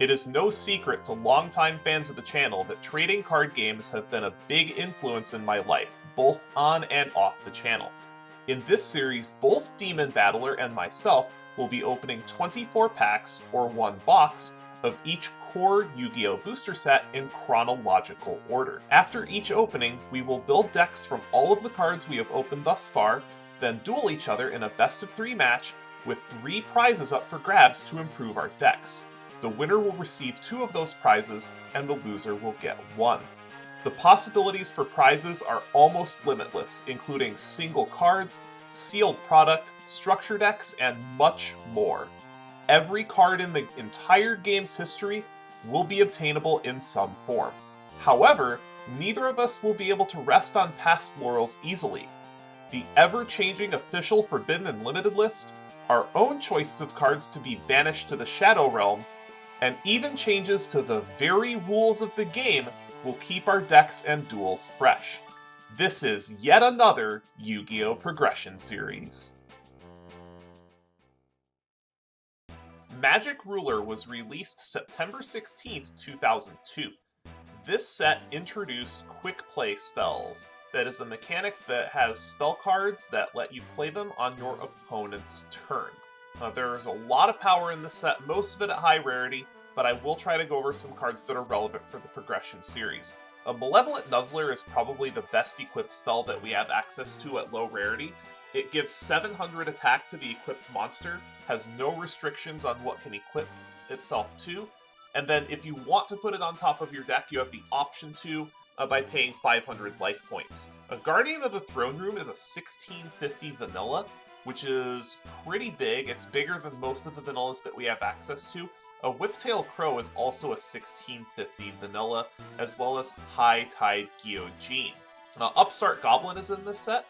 It is no secret to longtime fans of the channel that trading card games have been a big influence in my life, both on and off the channel. In this series, both DemonBattler and myself will be opening 24 packs, or one box, of each core Yu-Gi-Oh! Booster set in chronological order. After each opening, we will build decks from all of the cards we have opened thus far, then duel each other in a best-of-3 match with 3 prizes up for grabs to improve our decks. The winner will receive 2 of those prizes, and the loser will get 1. The possibilities for prizes are almost limitless, including single cards, sealed product, structure decks, and much more. Every card in the entire game's history will be obtainable in some form. However, neither of us will be able to rest on past laurels easily. The ever-changing official Forbidden and Limited list, our own choices of cards to be banished to the Shadow Realm, and even changes to the very rules of the game will keep our decks and duels fresh. This is yet another Yu-Gi-Oh! Progression series. Magic Ruler was released September 16th, 2002. This set introduced quick play spells. That is a mechanic that has spell cards that let you play them on your opponent's turn. There's a lot of power in the set, most of it at high rarity, but I will try to go over some cards that are relevant for the Progression series. A Malevolent Nuzzler is probably the best equipped spell that we have access to at low rarity. It gives 700 attack to the equipped monster, has no restrictions on what can equip itself to, and then if you want to put it on top of your deck, you have the option to by paying 500 life points. A Guardian of the Throne Room is a 1650 vanilla, which is pretty big. It's bigger than most of the vanillas that we have access to. A Whiptail Crow is also a 1650 vanilla, as well as High Tide Gyojin. Upstart Goblin is in this set.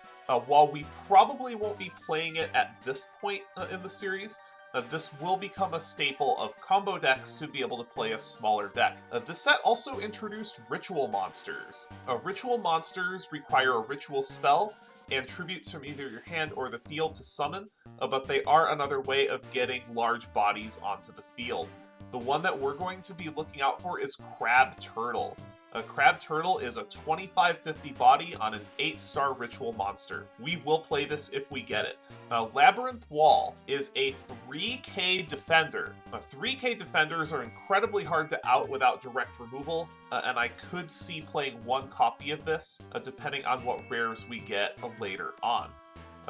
While we probably won't be playing it at this point in the series, this will become a staple of combo decks to be able to play a smaller deck. This set also introduced ritual monsters. Ritual monsters require a ritual spell and tributes from either your hand or the field to summon, but they are another way of getting large bodies onto the field. The one that we're going to be looking out for is Crab Turtle. A Crab Turtle is a 2550 body on an 8-star ritual monster. We will play this if we get it. Labyrinth Wall is a 3k defender. 3k defenders are incredibly hard to out without direct removal, and I could see playing one copy of this, depending on what rares we get later on.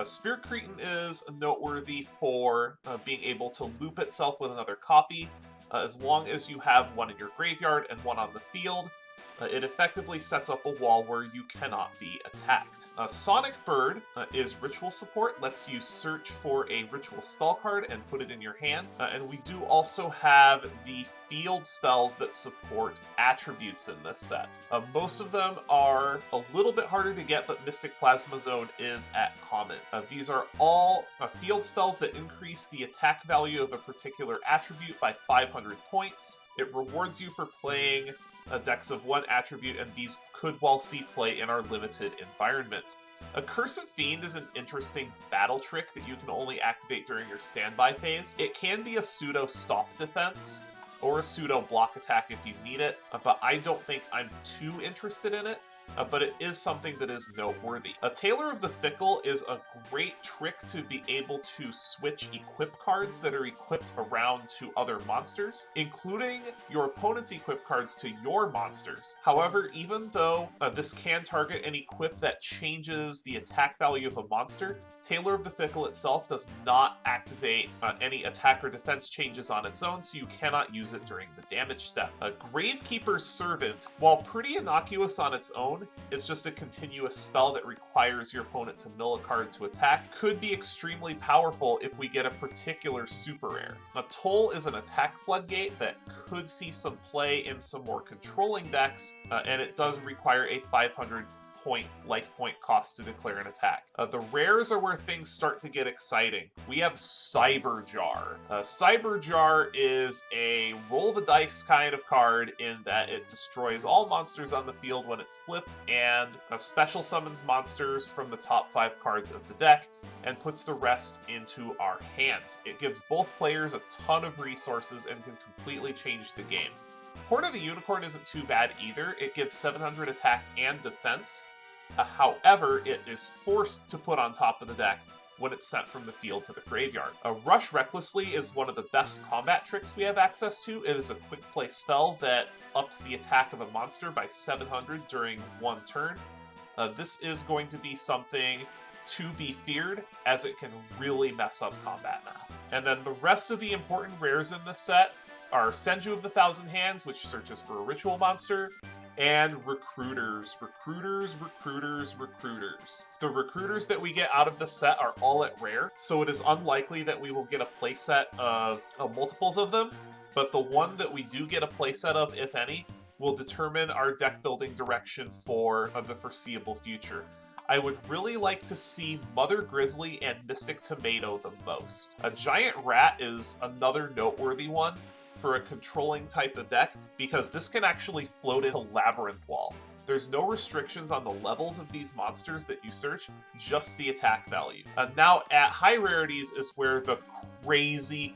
Spirit Cretin is noteworthy for being able to loop itself with another copy, as long as you have one in your graveyard and one on the field. It effectively sets up a wall where you cannot be attacked. Sonic Bird is ritual support, lets you search for a ritual spell card and put it in your hand. And we do also have the field spells that support attributes in this set. Most of them are a little bit harder to get, but Mystic Plasma Zone is at common. These are all field spells that increase the attack value of a particular attribute by 500 points. It rewards you for playing decks of one attribute, and these could well see play in our limited environment. A Cursive Fiend is an interesting battle trick that you can only activate during your standby phase. It can be a pseudo stop defense, or a pseudo block attack if you need it, but I don't think I'm too interested in it. But it is something that is noteworthy. A Tailor of the Fickle is a great trick to be able to switch equip cards that are equipped around to other monsters, including your opponent's equip cards to your monsters. However, even though this can target an equip that changes the attack value of a monster, Tailor of the Fickle itself does not activate any attack or defense changes on its own, so you cannot use it during the damage step. A Gravekeeper's Servant, while pretty innocuous on its own, it's just a continuous spell that requires your opponent to mill a card to attack, could be extremely powerful if we get a particular super rare. A Toll is an attack floodgate that could see some play in some more controlling decks, and it does require a 500 life point cost to declare an attack. The rares are where things start to get exciting. We have Cyber Jar. Cyber Jar is a roll the dice kind of card in that it destroys all monsters on the field when it's flipped, and special summons monsters from the top 5 cards of the deck and puts the rest into our hands. It gives both players a ton of resources and can completely change the game. Horn of the Unicorn isn't too bad either. It gives 700 attack and defense. However, it is forced to put on top of the deck when it's sent from the field to the graveyard. Rush Recklessly is one of the best combat tricks we have access to. It is a quick play spell that ups the attack of a monster by 700 during one turn. This is going to be something to be feared, as it can really mess up combat math. And then the rest of the important rares in this set are Senju of the Thousand Hands, which searches for a ritual monster, and Recruiters. The Recruiters that we get out of the set are all at rare, so it is unlikely that we will get a playset of multiples of them, but the one that we do get a playset of, if any, will determine our deck building direction for the foreseeable future. I would really like to see Mother Grizzly and Mystic Tomato the most. A Giant Rat is another noteworthy one for a controlling type of deck, because this can actually float into Labyrinth Wall. There's no restrictions on the levels of these monsters that you search, just the attack value. Now, at high rarities is where the crazy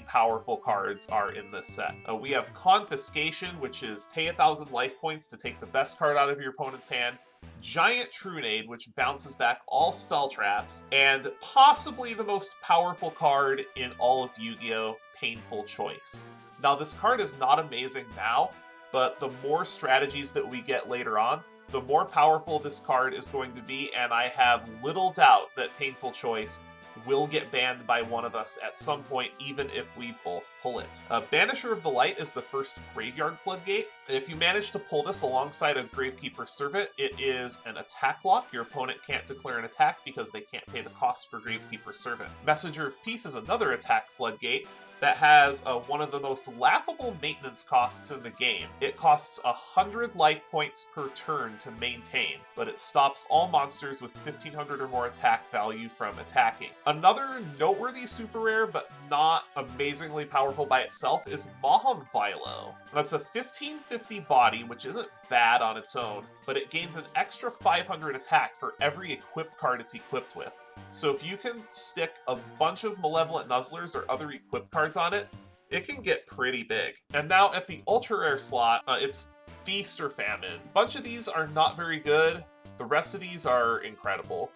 powerful cards are in this set. We have Confiscation, which is pay 1,000 life points to take the best card out of your opponent's hand, Giant Trunade, which bounces back all spell traps, and possibly the most powerful card in all of Yu-Gi-Oh!, Painful Choice. Now, this card is not amazing now, but the more strategies that we get later on, the more powerful this card is going to be, and I have little doubt that Painful Choice will get banned by one of us at some point, even if we both pull it. Banisher of the Light is the first graveyard floodgate. If you manage to pull this alongside a Gravekeeper Servant, it is an attack lock. Your opponent can't declare an attack because they can't pay the cost for Gravekeeper Servant. Messenger of Peace is another attack floodgate that has one of the most laughable maintenance costs in the game. It costs 100 life points per turn to maintain, but it stops all monsters with 1500 or more attack value from attacking. Another noteworthy super rare, but not amazingly powerful by itself, is Maham Vilo. That's a 1550 body, which isn't bad on its own, but it gains an extra 500 attack for every equipped card it's equipped with. So if you can stick a bunch of Malevolent Nuzzlers or other equipped cards on it, it can get pretty big. And now at the ultra rare slot, it's Feast or Famine. A bunch of these are not very good. The rest of these are incredible.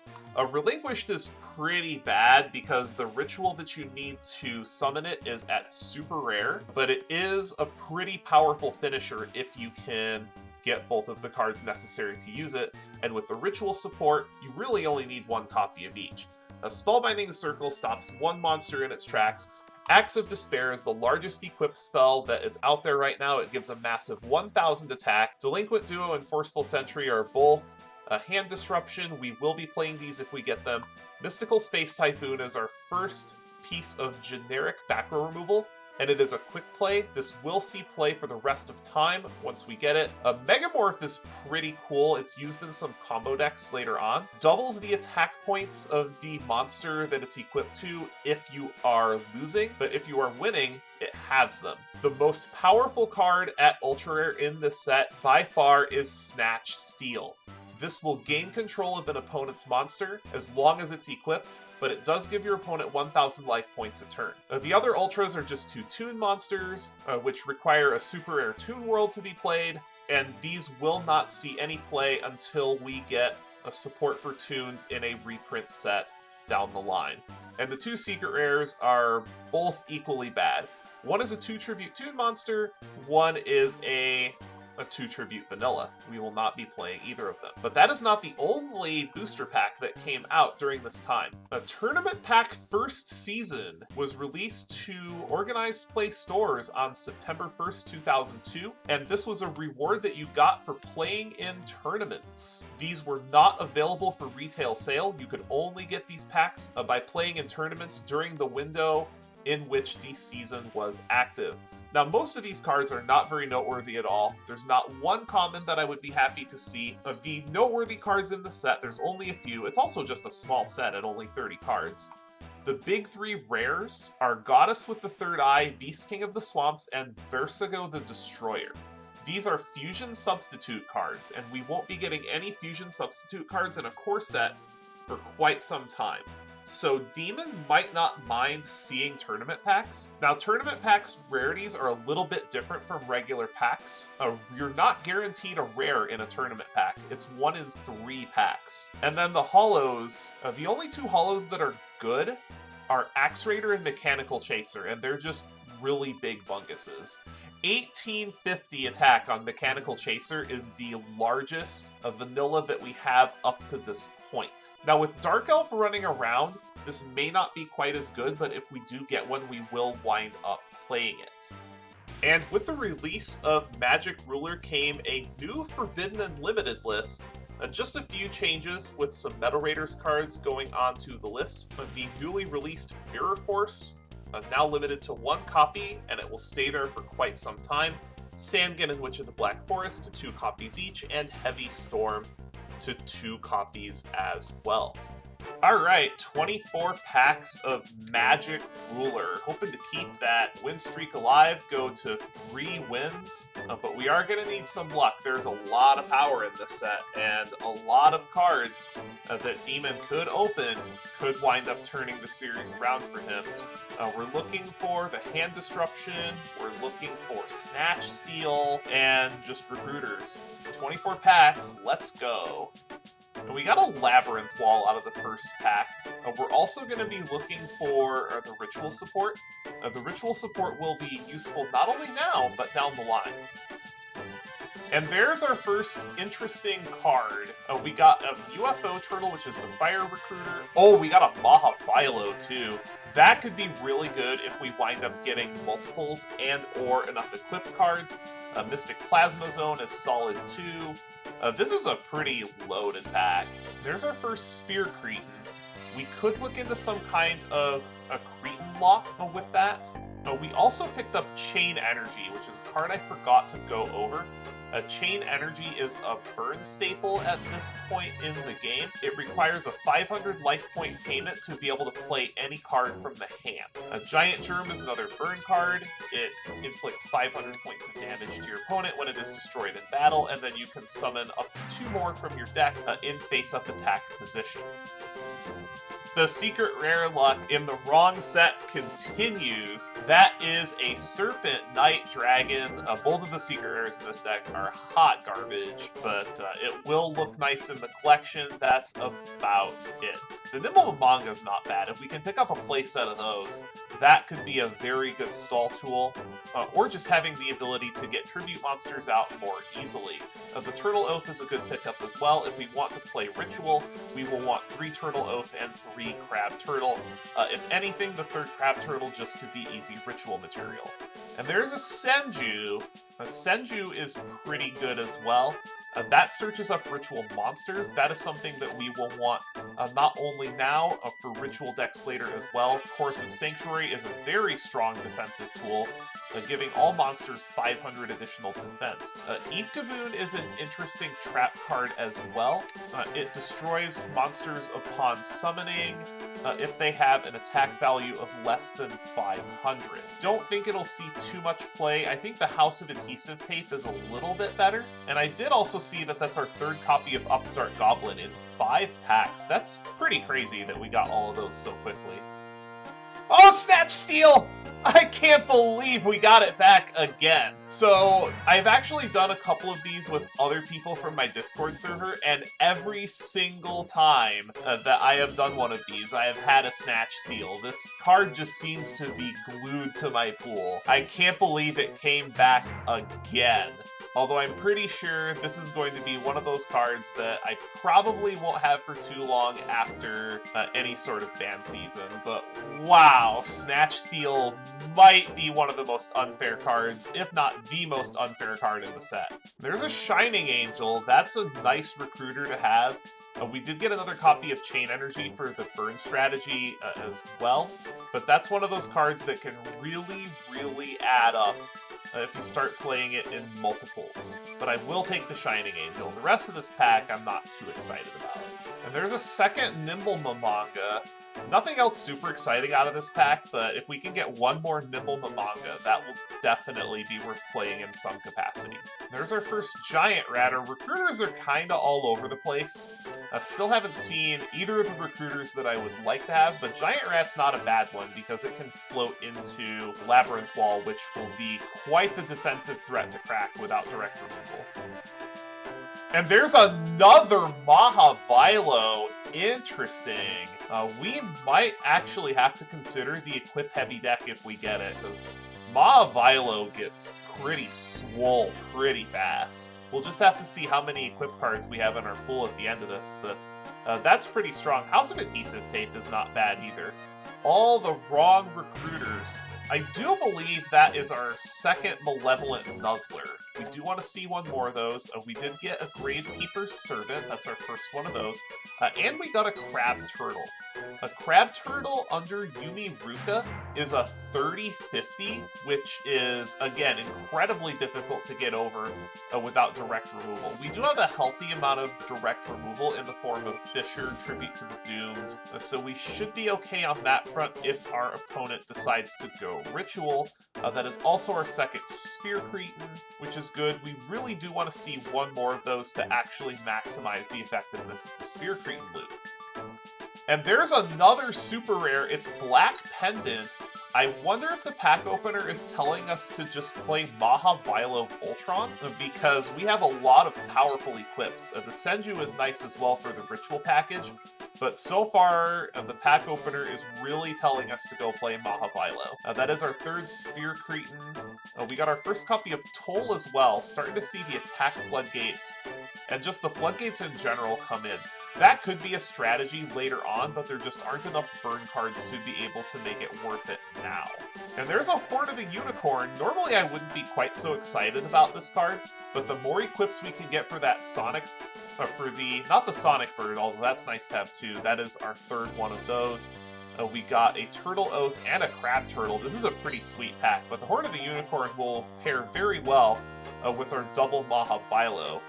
Relinquished is pretty bad because the ritual that you need to summon it is at super rare, but it is a pretty powerful finisher if you can get both of the cards necessary to use it, and with the ritual support, you really only need one copy of each. A Spellbinding Circle stops one monster in its tracks. Axe of Despair is the largest equipped spell that is out there right now. It gives a massive 1000 attack. Delinquent Duo and Forceful Sentry are both a hand disruption. We will be playing these if we get them. Mystical Space Typhoon is our first piece of generic back row removal, and it is a quick play. This will see play for the rest of time once we get it. Megamorph is pretty cool. It's used in some combo decks later on. Doubles the attack points of the monster that it's equipped to if you are losing, but if you are winning, it halves them. The most powerful card at Ultra Rare in this set by far is Snatch Steal. This will gain control of an opponent's monster as long as it's equipped, but it does give your opponent 1000 life points a turn. The other Ultras are just 2 Toon monsters, which require a super rare Toon World to be played, and these will not see any play until we get a support for Toons in a reprint set down the line. And the 2 secret rares are both equally bad. One is a 2 Tribute Toon monster, one is a 2 Tribute Vanilla. We will not be playing either of them. But that is not the only booster pack that came out during this time. A Tournament Pack First Season was released to organized play stores on September 1st, 2002, and this was a reward that you got for playing in tournaments. These were not available for retail sale. You could only get these packs by playing in tournaments during the window in which the season was active. Now, most of these cards are not very noteworthy at all. There's not one common that I would be happy to see. Of the noteworthy cards in the set, there's only a few. It's also just a small set at only 30 cards. The big three rares are Goddess with the Third Eye, Beast King of the Swamps, and Vertigo the Destroyer. These are fusion substitute cards, and we won't be getting any fusion substitute cards in a core set for quite some time. So Demon might not mind seeing tournament packs. Now, tournament packs rarities are a little bit different from regular packs. You're not guaranteed a rare in a tournament pack. It's 1 in 3 packs. And then the holos, the only 2 holos that are good are Axe Raider and Mechanical Chaser, and they're just really big bunguses. 1850 attack on Mechanical Chaser is the largest vanilla that we have up to this point. Now, with Dark Elf running around, this may not be quite as good, but if we do get one, we will wind up playing it. And with the release of Magic Ruler came a new Forbidden and Limited list. Just a few changes with some Metal Raiders cards going onto the list. The newly released Mirror Force, now limited to 1 copy, and it will stay there for quite some time. Sandgen and Witch of the Black Forest to 2 copies each, and Heavy Storm to 2 copies as well. Alright, 24 packs of Magic Ruler. Hoping to keep that win streak alive, go to 3 wins, but we are going to need some luck. There's a lot of power in this set, and a lot of cards that Demon could open could wind up turning the series around for him. We're looking for the Hand Disruption, we're looking for Snatch Steal, and just Recruiters. 24 packs, let's go. And we got a Labyrinth Wall out of the first pack. We're also going to be looking for the Ritual Support. The Ritual Support will be useful not only now, but down the line. And there's our first interesting card. We got a UFO Turtle, which is the Fire Recruiter. Oh, we got a Maha Philo, too. That could be really good if we wind up getting multiples and or enough equipped cards. Mystic Plasma Zone is solid, too. This is a pretty loaded pack. There's our first Spear Cretan. We could look into some kind of a Cretan lock with that. We also picked up Chain Energy, which is a card I forgot to go over. Chain Energy is a burn staple at this point in the game. It requires a 500 life point payment to be able to play any card from the hand. Giant Germ is another burn card. It inflicts 500 points of damage to your opponent when it is destroyed in battle, and then you can summon up to 2 more from your deck in face-up attack position. The secret rare luck in the wrong set continues. That is a Serpent Knight Dragon. Both of the secret rares in this deck are hot garbage, but it will look nice in the collection. That's about it. The Nimble Manga is not bad. If we can pick up a playset of those, that could be a very good stall tool, or just having the ability to get tribute monsters out more easily. The Turtle Oath is a good pickup as well. If we want to play Ritual, we will want 3 Turtle Oath and 3 Crab Turtle. If anything, the 3rd Crab Turtle just to be easy Ritual material. And there's a Senju. A Senju is pretty good as well. That searches up Ritual monsters. That is something that we will want not only now, for Ritual decks later as well. Cursive Sanctuary is a very strong defensive tool, giving all monsters 500 additional defense. Eatgaboon is an interesting trap card as well. It destroys monsters upon summoning if they have an attack value of less than 500. Don't think it'll see too much play. I think the House of Adhesive Tape is a little bit better. And I did also see that that's our 3rd copy of Upstart Goblin in 5 packs. That's pretty crazy that we got all of those so quickly. Oh, Snatch Steal! I can't believe we got it back again. So, I've actually done a couple of these with other people from my Discord server, and every single time that I have done one of these, I have had a Snatch Steal. This card just seems to be glued to my pool. I can't believe it came back again. Although I'm pretty sure this is going to be one of those cards that I probably won't have for too long after any sort of ban season. But wow, Snatch Steal might be one of the most unfair cards, if not the most unfair card in the set. There's a Shining Angel. That's a nice recruiter to have. We did get another copy of Chain Energy for the burn strategy as well, but that's one of those cards that can really, really add up if you start playing it in multiples. But I will take the Shining Angel. The rest of this pack I'm not too excited about. And there's a second Nimble Mamanga. Nothing else super exciting out of this pack, but if we can get one more Nimble Mamanga, that will definitely be worth playing in some capacity. There's our first Giant Rat. Our recruiters are kinda all over the place. I still haven't seen either of the recruiters that I would like to have, but Giant Rat's not a bad one because it can float into Labyrinth Wall, which will be quite the defensive threat to crack without direct removal. And there's another Mahavilo. Interesting. We might actually have to consider the equip-heavy deck if we get it, because Mahavilo gets pretty swole pretty fast. We'll just have to see how many equip cards we have in our pool at the end of this, but that's pretty strong. House of Adhesive Tape is not bad either. All the wrong recruiters. I do believe that is our second Malevolent Nuzzler. We do want to see one more of those. We did get a Gravekeeper's Servant. That's our first one of those. And we got a Crab Turtle. A Crab Turtle under Yumi Ruka is a 30-50, which is, again, incredibly difficult to get over without direct removal. We do have a healthy amount of direct removal in the form of Fisher, Tribute to the Doomed, so we should be okay on that front if our opponent decides to go Ritual. That is also our second Spear Cretin, which is good. We really do want to see one more of those to actually maximize the effectiveness of the Spear Cretin loot. And there's another super rare. It's Black Pendant. I wonder if the pack opener is telling us to just play Mahavilo Voltron, because we have a lot of powerful equips. The Senju is nice as well for the Ritual package, but so far the pack opener is really telling us to go play Mahavilo. That is our third Spear Cretin. We got our first copy of Toll as well, starting to see the attack floodgates, and just the floodgates in general come in. That could be a strategy later on, but there just aren't enough burn cards to be able to make it worth it now. And there's a Horn of the Unicorn. Normally I wouldn't be quite so excited about this card, but the more equips we can get for that Sonic, not the Sonic Bird, although that's nice to have too, that is our third one of those. We got a Turtle Oath and a Crab Turtle. This is a pretty sweet pack, but the Horn of the Unicorn will pair very well with our double Mahavilo.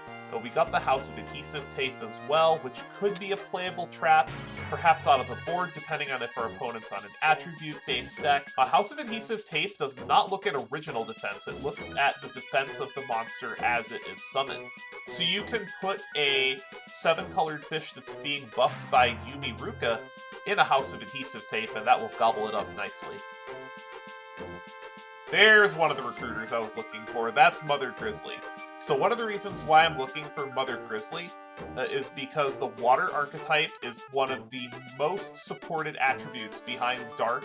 We got the House of Adhesive Tape as well, which could be a playable trap, perhaps out of the board, depending on if our opponent's on an attribute-based deck. House of Adhesive Tape does not look at original defense. It looks at the defense of the monster as it is summoned. So you can put a 7-colored fish that's being buffed by Yumi Ruka in a House of Adhesive Tape, and that will gobble it up nicely. There's one of the recruiters I was looking for. That's Mother Grizzly. So one of the reasons why I'm looking for Mother Grizzly is because the water archetype is one of the most supported attributes behind Dark,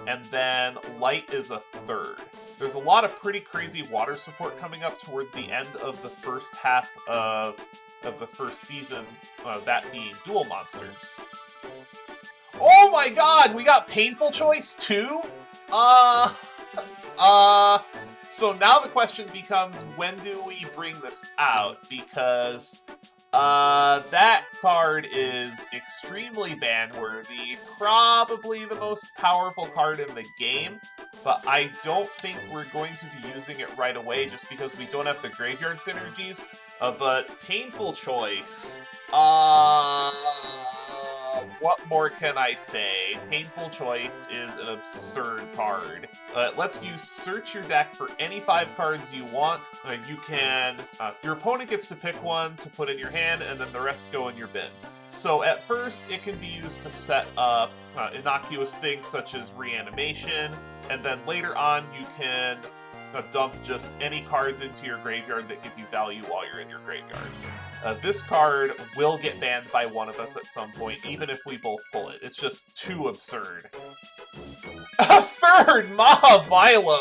and then Light is a third. There's a lot of pretty crazy water support coming up towards the end of the first half of the first season, that being dual monsters. Oh my god, we got Painful Choice too? So now the question becomes, when do we bring this out? Because, that card is extremely ban-worthy, probably the most powerful card in the game, but I don't think we're going to be using it right away just because we don't have the graveyard synergies, but Painful Choice, what more can I say? Painful Choice is an absurd card. It lets you search your deck for any 5 cards you want. Your opponent gets to pick one to put in your hand, and then the rest go in your bin. So at first, it can be used to set up innocuous things such as Reanimation, and then later on, you can dump just any cards into your graveyard that give you value while you're in your graveyard. This card will get banned by one of us at some point, even if we both pull it. It's just too absurd. A third Mahavilo!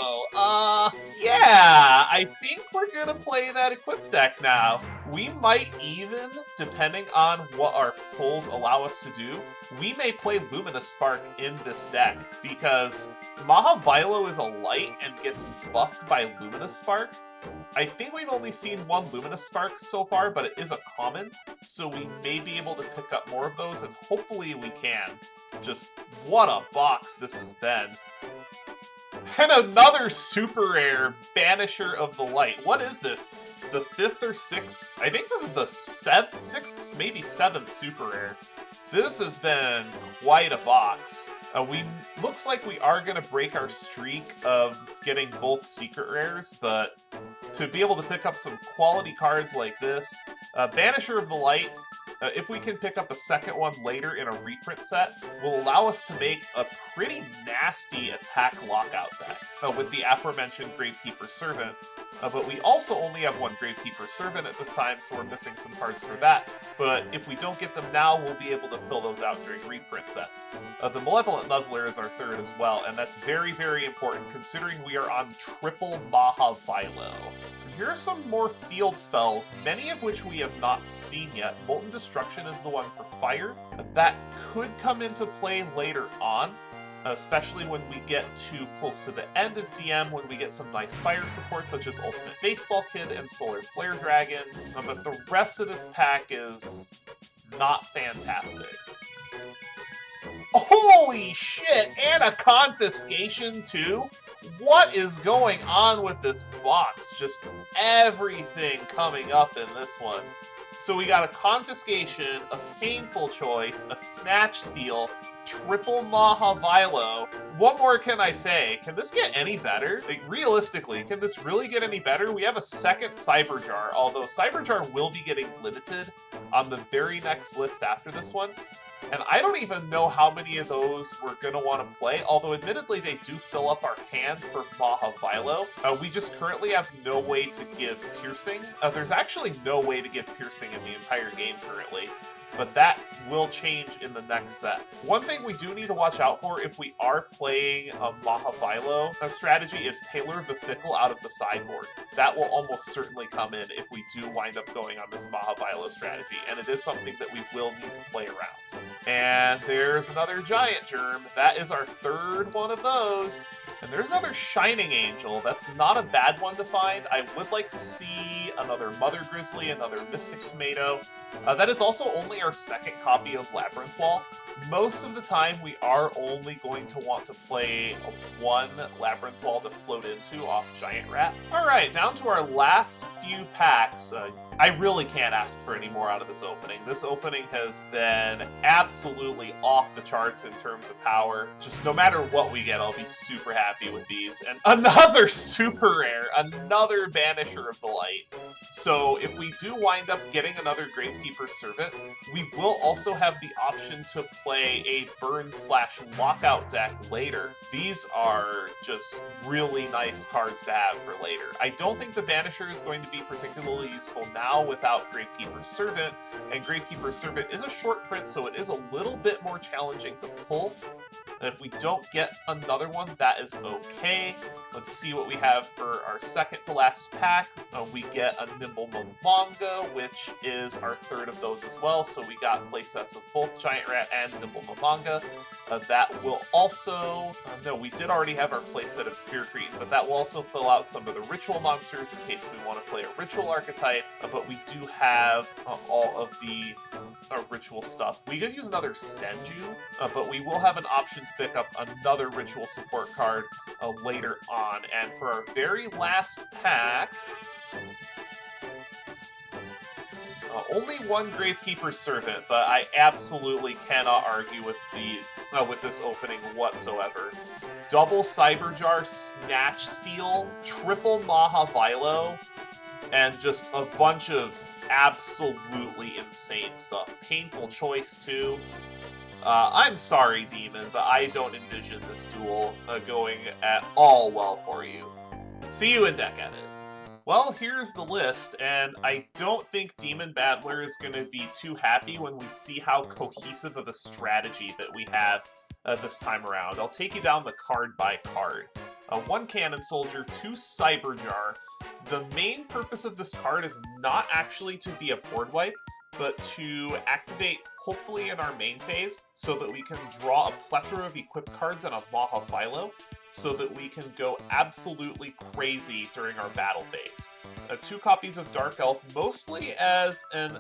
Yeah, I think we're gonna play that equipped deck now. We might even, depending on what our pulls allow us to do, we may play Luminous Spark in this deck, because Mahavilo is a light and gets buffed by Luminous Spark. I think we've only seen one Luminous Spark so far, but it is a common, so we may be able to pick up more of those, and hopefully we can. Just what a box this has been. And another super rare, Banisher of the Light. What is this? The 5th or 6th? I think this is the 6th, maybe 7th super rare. This has been quite a box. Looks like we are going to break our streak of getting both secret rares, but to be able to pick up some quality cards like this, Banisher of the Light, if we can pick up a second one later in a reprint set, will allow us to make a pretty nasty attack lockout deck with the aforementioned Gravekeeper Servant. But we also only have one Gravekeeper Servant at this time, so we're missing some cards for that. But if we don't get them now, we'll be able to fill those out during reprint sets. The Malevolent Nuzzler is our third as well, and that's very, very important considering we are on triple Mahavilo. Here are some more field spells, many of which we have not seen yet. Molten Destruction is the one for fire. That could come into play later on, especially when we get too close to the end of DM, when we get some nice fire support such as Ultimate Baseball Kid and Solar Flare Dragon. But the rest of this pack is not fantastic. Holy shit! And a Confiscation too? What is going on with this box? Just everything coming up in this one. So we got a Confiscation, a Painful Choice, a Snatch Steal, triple Mahavilo. What more can I say? Can this get any better? Like, realistically, can this really get any better? We have a second Cyberjar, although Cyberjar will be getting limited on the very next list after this one. And I don't even know how many of those we're going to want to play, although admittedly they do fill up our hand for Mahavilo. We just currently have no way to give Piercing. There's actually no way to give Piercing in the entire game currently, but that will change in the next set. One thing we do need to watch out for if we are playing a Mahavilo strategy is Tailor of the Fickle out of the sideboard. That will almost certainly come in if we do wind up going on this Mahavilo strategy, and it is something that we will need to play around. And there's another Giant Germ. That is our third one of those. And there's another Shining Angel. That's not a bad one to find. I would like to see another Mother Grizzly, another Mystic Tomato. That is also only our second copy of Labyrinth Wall. Most of the time, we are only going to want to play one Labyrinth Wall to float into off Giant Rat. Alright, down to our last few packs. I really can't ask for any more out of this opening. This opening has been absolutely off the charts in terms of power. Just no matter what we get, I'll be super happy with these. And another super rare, another Banisher of the Light. So if we do wind up getting another Gravekeeper Servant, we will also have the option to play a burn/lockout deck later. These are just really nice cards to have for later. I don't think the Banisher is going to be particularly useful now without Gravekeeper Servant, and Gravekeeper Servant is a short print, so it is a little bit more challenging to pull. And if we don't get another one, that is okay. Let's see what we have for our second to last pack. We get a Nimble Momonga, which is our third of those as well. So we got playsets of both Giant Rat and Nimble Momonga. That will also... no, we did already have our playset of Spear Cretin, but that will also fill out some of the ritual monsters in case we want to play a ritual archetype. But we do have all of the ritual stuff. We could use another Senju, but we will have an option to pick up another ritual support card later on. And for our very last pack, only one Gravekeeper Servant, but I absolutely cannot argue with this opening whatsoever. Double Cyberjar, Snatch Steal, triple Mahavilo, and just a bunch of absolutely insane stuff. Painful Choice too. I'm sorry, Demon, but I don't envision this duel going at all well for you. See you in deck edit. Well, here's the list, and I don't think DemonBattler is going to be too happy when we see how cohesive of a strategy that we have this time around. I'll take you down the card by card. 1 Cannon Soldier, 2 Cyberjar. The main purpose of this card is not actually to be a board wipe, but to activate, hopefully in our main phase, so that we can draw a plethora of equipped cards and a Mahavilo, so that we can go absolutely crazy during our battle phase. 2 copies of Dark Elf, mostly as an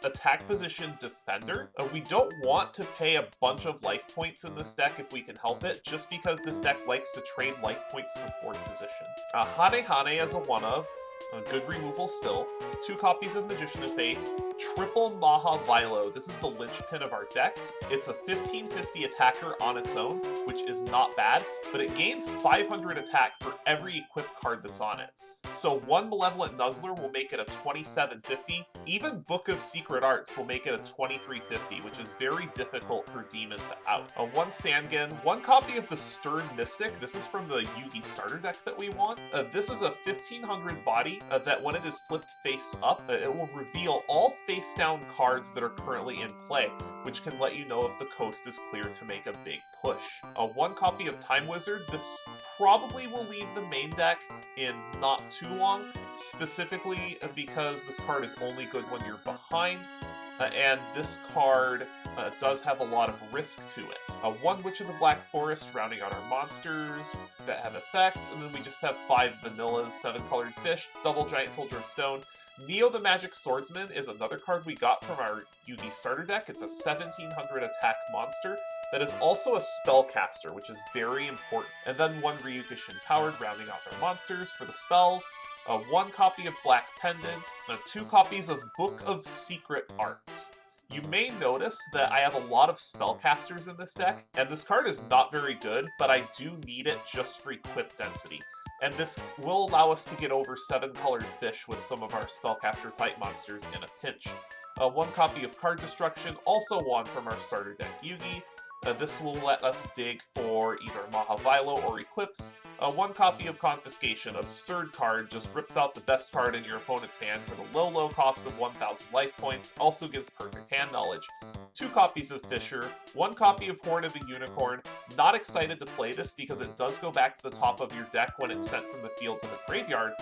attack position defender. We don't want to pay a bunch of life points in this deck if we can help it, just because this deck likes to trade life points for board position. Hane Hane as a 1-of, a good removal still. 2 copies of Magician of Faith. Triple Maha Vilo. This is the linchpin of our deck. It's a 1550 attacker on its own, which is not bad, but it gains 500 attack for every equipped card that's on it. So 1 Malevolent Nuzzler will make it a 2750. Even Book of Secret Arts will make it a 2350, which is very difficult for Demon to out. 1 Sangan, 1 copy of the Stern Mystic. This is from the Yugi starter deck that we want. This is a 1500 body that when it is flipped face up, it will reveal all face down cards that are currently in play, which can let you know if the coast is clear to make a big push. 1 copy of Time Wizard. This probably will leave the main deck in not too long, specifically because this card is only good when you're behind, and this card does have a lot of risk to it. 1 Witch of the Black Forest, rounding out our monsters that have effects, and then we just have 5 vanillas, 7 colored fish, double Giant Soldier of Stone. Neo the Magic Swordsman is another card we got from our Yugi starter deck. It's a 1700 attack monster that is also a spellcaster, which is very important. And then 1 Ryukushin Powered, rounding out their monsters for the spells. 1 copy of Black Pendant, 2 copies of Book of Secret Arts. You may notice that I have a lot of spellcasters in this deck, and this card is not very good, but I do need it just for equip density. And this will allow us to get over 7 colored fish with some of our spellcaster type monsters in a pinch. 1 copy of Card Destruction, also one from our starter deck Yugi. This will let us dig for either Maha Vilo or equips. 1 copy of Confiscation, absurd card, just rips out the best card in your opponent's hand for the low cost of 1000 life points, also gives perfect hand knowledge. 2 copies of Fisher, 1 copy of Horn of the Unicorn. Not excited to play this because it does go back to the top of your deck when it's sent from the field to the graveyard,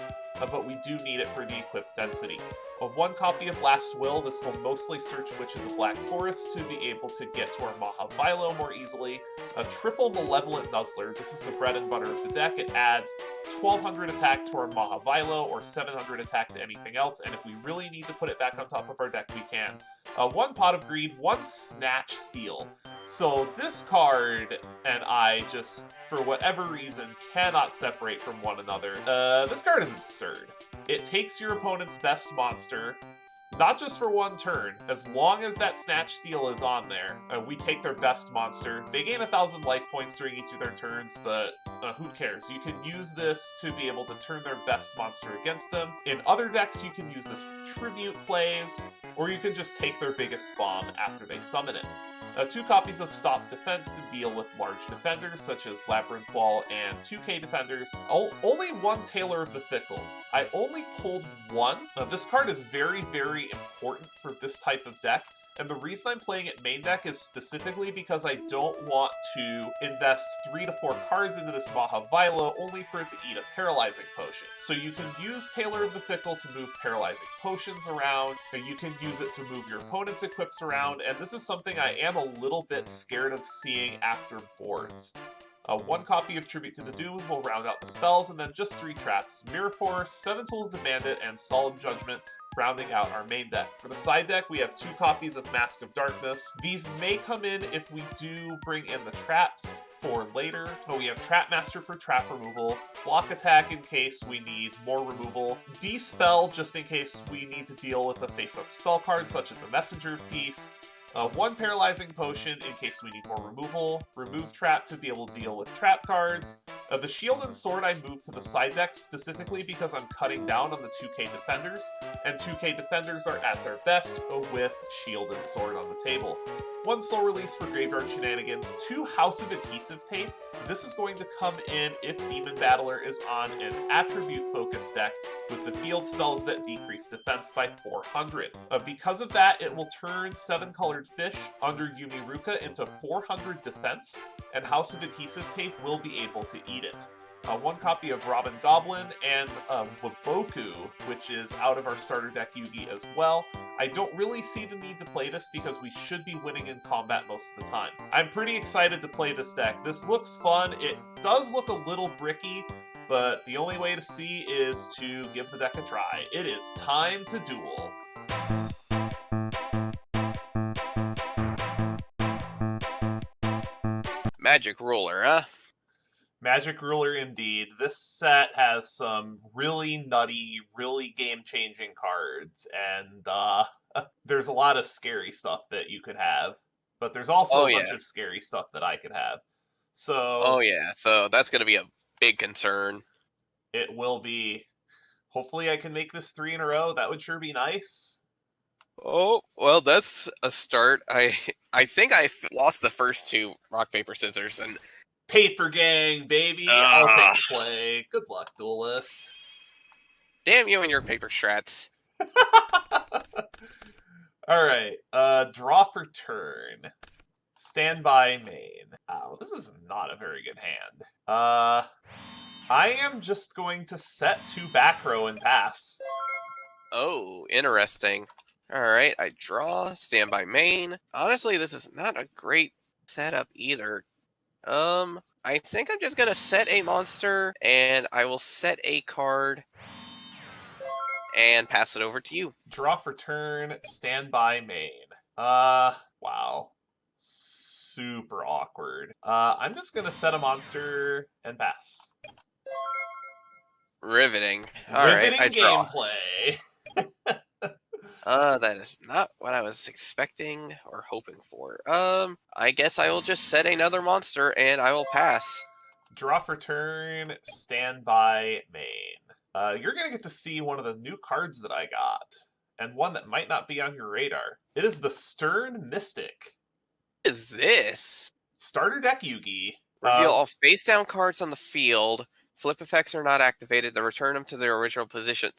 but we do need it for the equipped density. 1 copy of Last Will. This will mostly search Witch of the Black Forest to be able to get to our Maha Vilo more easily. A triple Malevolent Nuzzler. This is the bread and butter of the deck. It adds 1200 attack to our Maha Vilo or 700 attack to anything else, and if we really need to put it back on top of our deck, we can. 1 Pot of Greed, 1 Snatch Steal. So this card and I just, for whatever reason, cannot separate from one another. This card is absurd. It takes your opponent's best monster, not just for 1 turn. As long as that Snatch Steal is on there, we take their best monster. They gain 1000 life points during each of their turns, but who cares? You can use this to be able to turn their best monster against them. In other decks, you can use this for tribute plays, or you can just take their biggest bomb after they summon it. 2 copies of Stop Defense to deal with large defenders, such as Labyrinth Wall and 2K defenders. Only 1 Tailor of the Fickle. I only pulled 1. This card is very, very important for this type of deck, and the reason I'm playing it main deck is specifically because I don't want to invest 3 to 4 cards into this Maha Vilo only for it to eat a Paralyzing Potion. So you can use Tailor of the Fickle to move Paralyzing Potions around, and you can use it to move your opponent's equips around, and this is something I am a little bit scared of seeing after boards. 1 copy of Tribute to the Doom will round out the spells, and then just 3 traps. Mirror Force, 7 Tools to Bandit, and Solemn Judgment, rounding out our main deck. For the side deck, we have 2 copies of Mask of Darkness. These may come in if we do bring in the traps for later. But we have Trap Master for trap removal, Block Attack in case we need more removal, Dispel just in case we need to deal with a face-up spell card such as a Messenger of Peace, 1 Paralyzing Potion in case we need more removal, Remove Trap to be able to deal with trap cards. The Shield and Sword I moved to the side deck specifically because I'm cutting down on the 2K defenders, and 2K defenders are at their best with Shield and Sword on the table. 1 Soul Release for Graveyard Shenanigans, 2 House of Adhesive Tape. This is going to come in if DemonBattler is on an attribute-focused deck with the field spells that decrease defense by 400. Because of that, it will turn 7 colored fish under Yumi Ruka into 400 defense, and House of Adhesive Tape will be able to eat it. 1 copy of Robin Goblin, and Waboku, which is out of our starter deck Yugi as well. I don't really see the need to play this because we should be winning in combat most of the time. I'm pretty excited to play this deck. This looks fun. It does look a little bricky, but the only way to see is to give the deck a try. It is time to duel. Magic Ruler, huh? Magic Ruler indeed. This set has some really nutty, really game-changing cards, and there's a lot of scary stuff that you could have, but there's also Oh a bunch yeah. of scary stuff that I could have. Oh So yeah. So that's gonna be a big concern. it will be. Hopefully, I can make this 3 in a row. That would sure be nice. Oh well, that's a start. I think lost the first two rock paper scissors, and Paper Gang, baby! I'll take the play. Good luck, duelist. damn you and your paper strats. Alright, draw for turn. Standby main. Oh, this is not a very good hand. I am just going to set 2 back row and pass. Oh, interesting. All right, I draw, stand by main. Honestly, this is not a great setup either. I think I'm just gonna set a monster, and I will set a card and pass it over to you. Draw for turn, standby main. Wow. Super awkward. I'm just gonna set a monster and pass. Riveting. All right, Riveting I draw. gameplay. That is not what I was expecting or hoping for. I guess I will just set another monster and I will pass. Draw for turn, standby main. You're gonna get to see one of the new cards that I got, and one that might not be on your radar. It is the Stern Mystic. What is this? Starter deck Yugi. Reveal all face down cards on the field. Flip effects are not activated, then return them to their original position.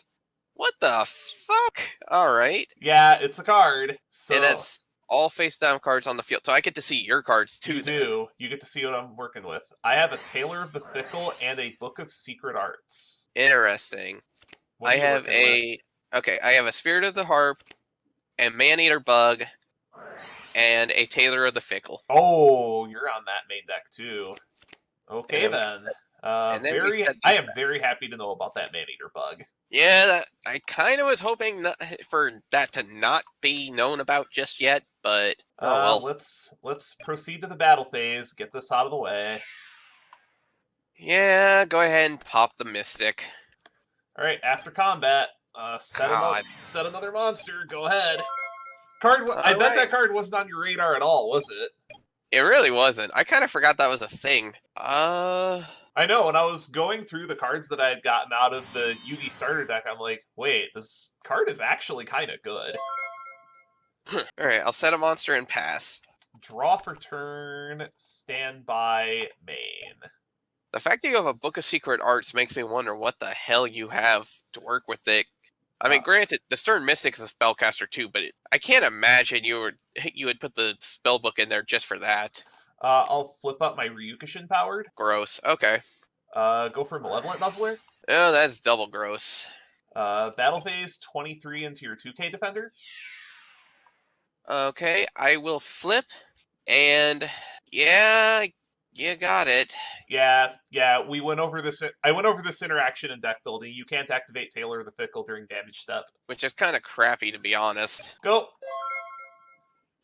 What the fuck? Alright. Yeah, it's a card. So And that's all face down cards on the field. So I get to see your cards too. you do. You get to see what I'm working with. I have a Tailor of the Fickle and a Book of Secret Arts. Interesting. What are I you have working with? okay, I have a Spirit of the Harp, and Man-Eater Bug, and a Tailor of the Fickle. Oh, you're on that main deck too. Okay And then. I am very happy to know about that Man-Eater Bug. Yeah, I kind of was hoping for that to not be known about just yet, but oh well. Let's proceed to the battle phase. Get this out of the way. Yeah, go ahead and pop the Mystic. All right, after combat, set another monster. Go ahead. I bet that card wasn't on your radar at all, was it? It really wasn't. I kind of forgot that was a thing. I know, when I was going through the cards that I had gotten out of the Yugi starter deck, I'm like, wait, this card is actually kind of good. Alright, I'll set a monster and pass. Draw for turn, standby main. The fact that you have a Book of Secret Arts makes me wonder what the hell you have to work with it. I mean, granted, the Stern Mystic is a spellcaster too, but I can't imagine you would put the spell book in there just for that. I'll flip up my Ryukushin powered. Gross. Okay. Go for Malevolent Nuzzler. Oh, that's double gross. Battle phase 23 into your 2K defender. Okay, I will flip, and yeah, you got it. Yeah, we went over this. I went over this interaction in deck building. You can't activate Tailor of the Fickle during damage step. Which is kind of crappy, to be honest. Go.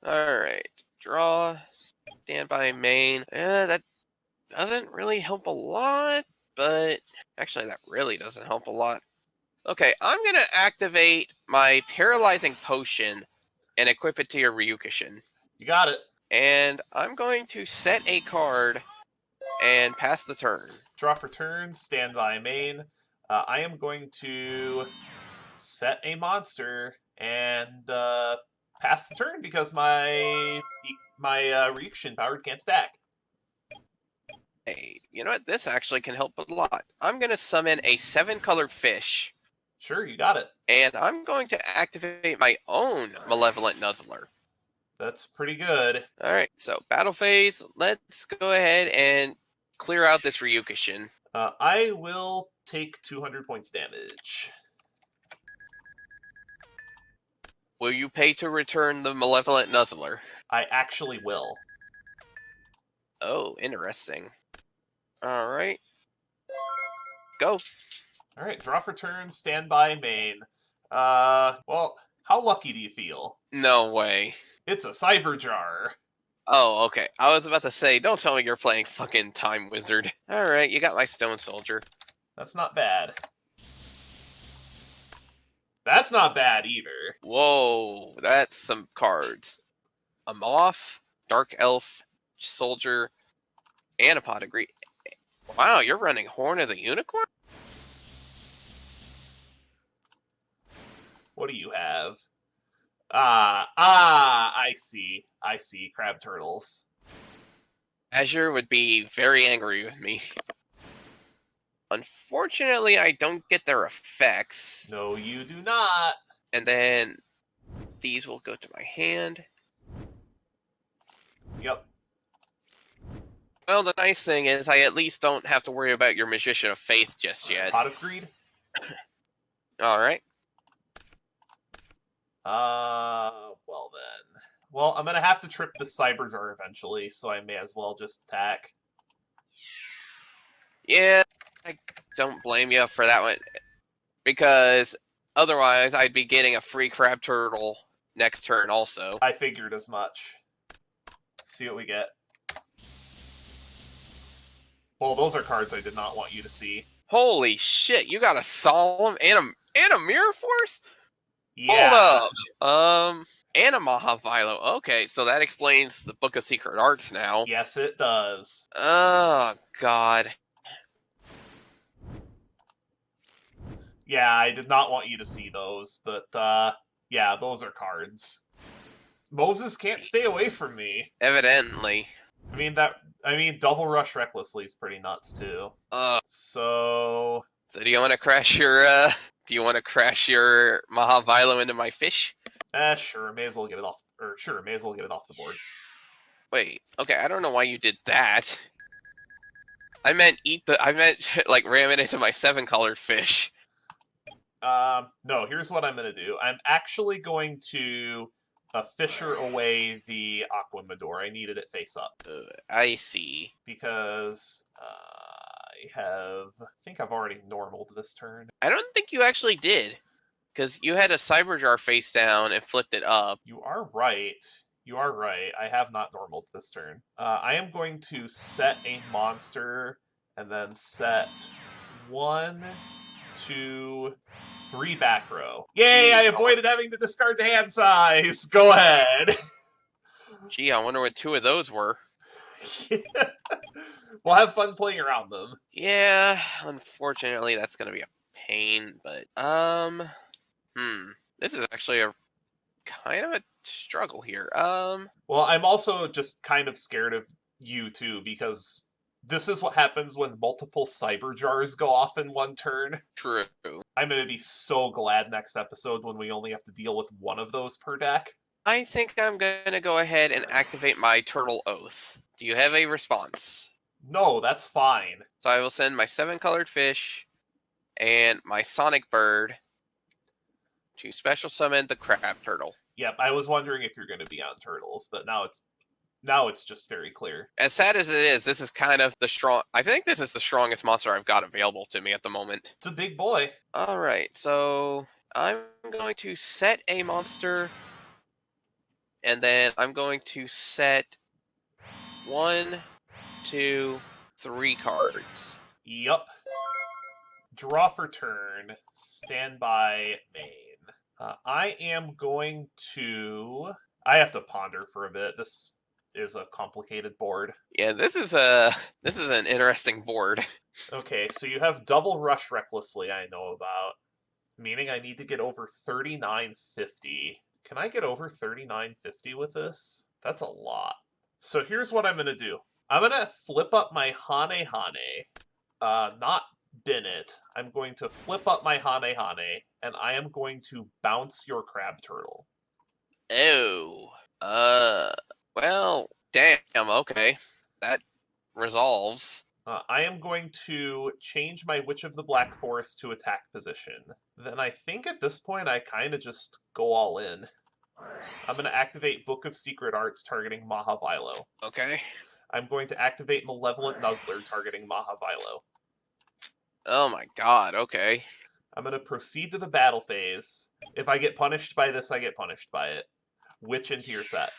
Alright, draw, standby main. That doesn't really help a lot, but actually that really doesn't help a lot. Okay, I'm going to activate my Paralyzing Potion and equip it to your Ryukushin. You got it. And I'm going to set a card and pass the turn. Draw for turn, standby main. I am going to set a monster and pass the turn because my Ryukushin powered can't stack. Hey, you know what? This actually can help a lot. I'm going to summon a 7-colored fish. Sure, you got it. And I'm going to activate my own Malevolent Nuzzler. That's pretty good. Alright, so battle phase. Let's go ahead and clear out this Ryukushin. I will take 200 points damage. Will you pay to return the Malevolent Nuzzler? I actually will. Oh, interesting. Alright. Go. Alright, draw for turn, standby main. Well, how lucky do you feel? No way. It's a Cyber Jar. Oh, okay. I was about to say, don't tell me you're playing fucking Time Wizard. Alright, you got my Stone Soldier. That's not bad. That's not bad either. Whoa, that's some cards. A Moth, Dark Elf, Soldier, and a Pot of Greed. Wow, you're running Horn of the Unicorn? What do you have? I see. I see. Crab turtles. Azure would be very angry with me. Unfortunately, I don't get their effects. No, you do not. And then these will go to my hand. Yep. Well, the nice thing is I at least don't have to worry about your Magician of Faith just yet. Pot of Greed? Alright. Well then. Well, I'm gonna have to trip the Cyberjar eventually, so I may as well just attack. Yeah, I don't blame you for that one. Because otherwise I'd be getting a free Crab Turtle next turn also. I figured as much. See what we get. Well, those are cards I did not want you to see. Holy shit, you got a Solemn and a Mirror Force? Yeah. Hold up. And a Mahavilo. Okay, so that explains the Book of Secret Arts now. Yes, it does. Oh, God. Yeah, I did not want you to see those, but, yeah, those are cards. Moses can't stay away from me. Evidently. I mean, Double Rush Recklessly is pretty nuts, too. So do you want to crash your, Mahavilo into my fish? Sure, may as well get it off, may as well get it off the board. Wait, okay, I don't know why you did that. I meant like, ram it into my 7-colored fish. No, here's what I'm gonna do. I'm actually going to Fisher away the Aquamador. I needed it face up. I see. Because, I think I've already normaled this turn. I don't think you actually did. Because you had a Cyberjar face down and flipped it up. You are right. You are right. I have not normaled this turn. I am going to set a monster and then set 1, 2, 3 back row. Yay! I avoided having to discard the hand size. Go ahead. Gee, I wonder what 2 of those were. We'll have fun playing around them. Yeah, unfortunately, that's gonna be a pain. But this is actually a kind of a struggle here. Well, I'm also just kind of scared of you too, because this is what happens when multiple Cyberjars go off in one turn. True. I'm gonna be so glad next episode when we only have to deal with one of those per deck. I think I'm gonna go ahead and activate my Turtle Oath. Do you have a response? No, that's fine. So I will send my 7-colored fish and my Sonic Bird to special summon the Crab Turtle. Yep, I was wondering if you're going to be on turtles, but now it's just very clear. As sad as it is, this is kind of I think this is the strongest monster I've got available to me at the moment. It's a big boy. Alright, so I'm going to set a monster, and then I'm going to set 1, 2, 3 cards. Yup. Draw for turn. Standby main. I am going to... I have to ponder for a bit. This is a complicated board. Yeah, this is an interesting board. Okay, so you have Double Rush Recklessly I know about, meaning I need to get over 3950. Can I get over 3950 with this? That's a lot. So here's what I'm going to do. I'm going to flip up my Hane Hane, not bin it. I'm going to flip up my Hane Hane, and I am going to bounce your Crab Turtle. Oh. Well, damn, okay. That resolves. I am going to change my Witch of the Black Forest to attack position. Then I think at this point I kind of just go all in. I'm going to activate Book of Secret Arts targeting Mahavilo. Okay. I'm going to activate Malevolent Nuzzler targeting Mahavilo. Oh my god, okay. I'm going to proceed to the battle phase. If I get punished by this, I get punished by it. Witch into your set.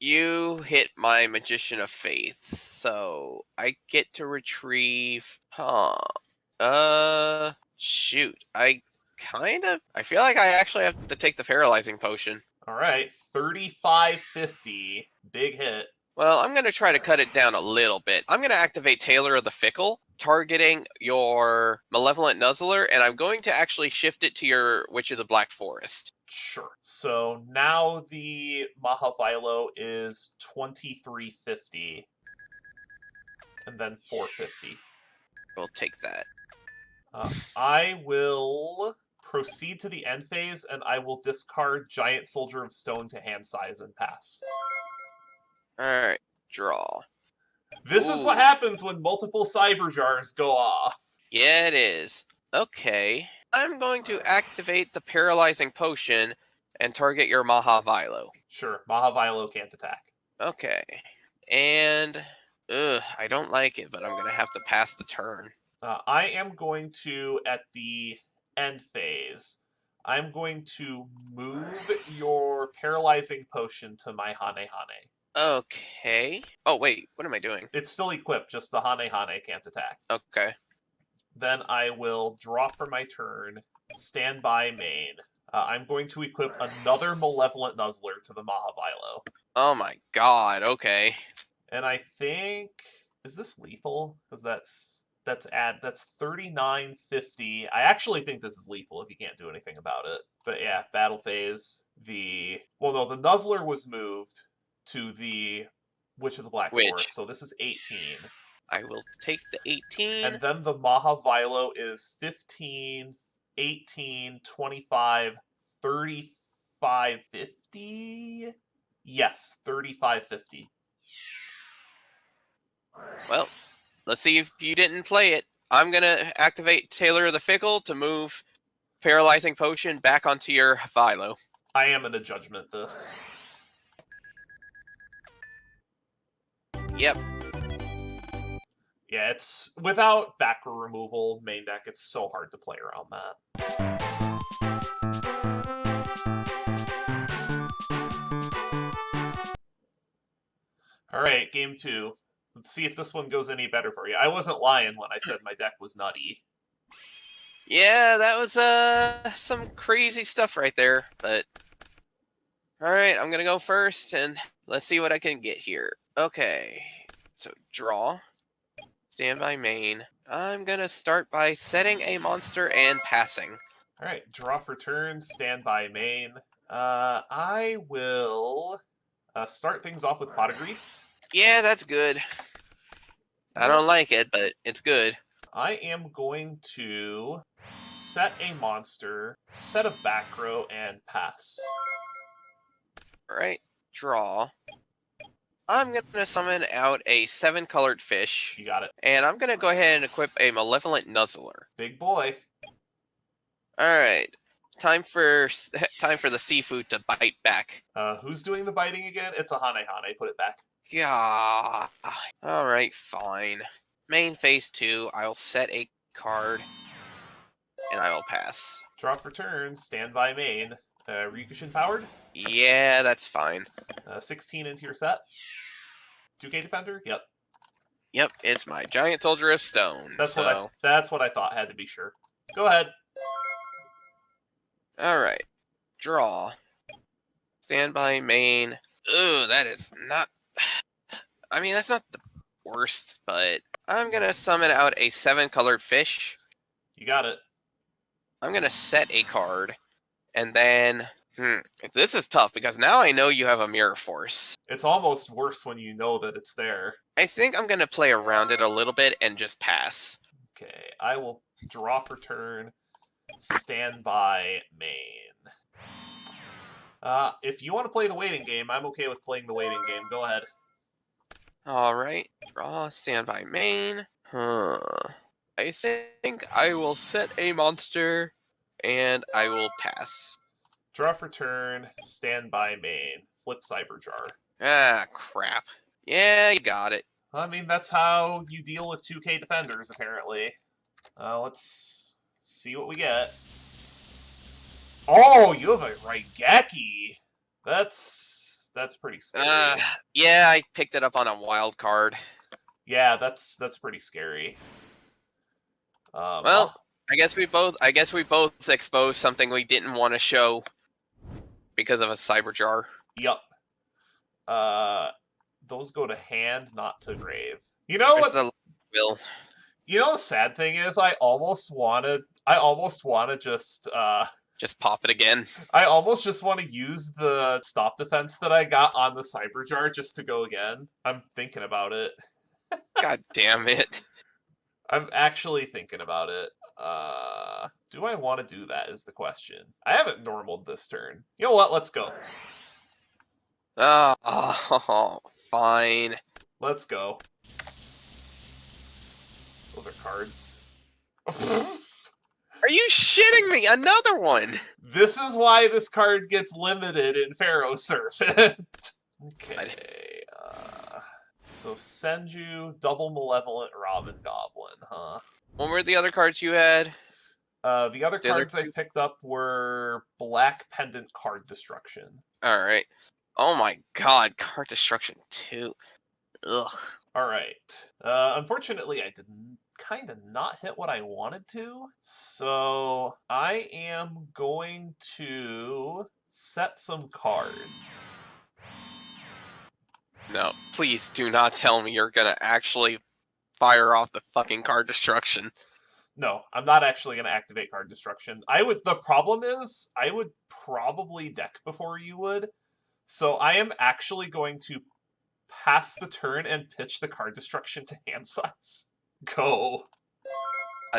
You hit my Magician of Faith, so I get to retrieve. Shoot. I feel like I actually have to take the paralyzing potion. All right, 3550. Big hit. Well, I'm going to try to cut it down a little bit. I'm going to activate Tailor of the Fickle, targeting your Malevolent Nuzzler, and I'm going to actually shift it to your Witch of the Black Forest. Sure. So now the Mahavilo is 2350. And then 450. We'll take that. I will proceed to the end phase, and I will discard Giant Soldier of Stone to hand size and pass. Alright, draw. This is what happens when multiple Cyber Jars go off. Yeah, it is. Okay. I'm going to activate the Paralyzing Potion and target your Mahavilo. Sure, Mahavilo can't attack. Okay. And... I don't like it, but I'm going to have to pass the turn. I am going to, at the end phase, I'm going to move your Paralyzing Potion to my Hane Hane. Okay. Oh, wait. What am I doing? It's still equipped, just the Hane Hane can't attack. Okay. Then I will draw for my turn, stand by main. I'm going to equip another Malevolent Nuzzler to the Mahavilo. Oh my god, okay. And I think... Is this lethal? Because that's 3950. I actually think this is lethal if you can't do anything about it. But yeah, battle phase. The Nuzzler was moved to the Witch of the Black Forest, so this is 18. I will take the 18. And then the Mahavilo is 15, 18, 25, 3550? Yes, 3550. Well, let's see if you didn't play it. I'm going to activate Tailor of the Fickle to move Paralyzing Potion back onto your Philo. I am in a judgment this. Yep. Yeah, it's without backer removal main deck, it's so hard to play around that. Alright, game 2. Let's see if this one goes any better for you. I wasn't lying when I said my deck was nutty. Yeah, that was some crazy stuff right there, but... Alright, I'm gonna go first, and let's see what I can get here. Okay, so draw. Stand by main. I'm gonna start by setting a monster and passing. Alright, draw for turn, stand by main. I will start things off with Pot of Greed. Yeah, that's good. I don't like it, but it's good. I am going to set a monster, set a back row, and pass. Alright, draw. I'm going to summon out a 7-colored fish. You got it. And I'm going to go ahead and equip a Malevolent Nuzzler. Big boy. Alright, time for the seafood to bite back. Who's doing the biting again? It's a Hane Hane. Put it back. Yeah. Alright, fine. Main phase 2, I'll set a card. And I will pass. Draw for turn, stand by main. Ryukushin powered? Yeah, that's fine. 16 into your set. 2K Defender? Yep. Yep, it's my Giant Soldier of Stone. That's what I thought. Had to be sure. Go ahead. Alright. Draw. Stand by main. Ugh, that is not... I mean, that's not the worst, but... I'm gonna summon out a 7-colored fish. You got it. I'm gonna set a card. And then... This is tough, because now I know you have a Mirror Force. It's almost worse when you know that it's there. I think I'm gonna play around it a little bit and just pass. Okay, I will draw for turn, stand by main. If you want to play the waiting game, I'm okay with playing the waiting game. Go ahead. Alright, draw, stand by main. I think I will set a monster, and I will pass. Draw for turn, stand by main, flip Cyberjar. Ah, crap. Yeah, you got it. I mean, that's how you deal with 2K Defenders, apparently. Let's see what we get. Oh, you have a Raigeki! That's that's pretty scary. Yeah, I picked it up on a wild card. Yeah, that's pretty scary. Well, I guess we both exposed something we didn't want to show because of a cyber jar. Yup. Those go to hand, not to grave. You know Where's what? the will? You know the sad thing is, I almost want to Just pop it again. I almost just want to use the stop defense that I got on the cyber jar just to go again. I'm thinking about it. God damn it. I'm actually thinking about it. Do I want to do that is the question. I haven't normaled this turn. You know what? Let's go. Oh, fine. Let's go. Those are cards. Are you shitting me? Another one! This is why this card gets limited in Pharaoh Serpent. Okay, so Senju, double Malevolent Robin Goblin, huh? What were the other cards you had? The other cards I picked up were Black Pendant Card Destruction. Alright. Oh my god, card destruction too. Ugh. Alright. Unfortunately, I didn't kind of not hit what I wanted to, so I am going to set some cards. No, please do not tell me you're gonna actually fire off the fucking card destruction. No, I'm not actually going to activate card destruction. The problem is, I would probably deck before you would, so I am actually going to pass the turn and pitch the card destruction to hand size. Go.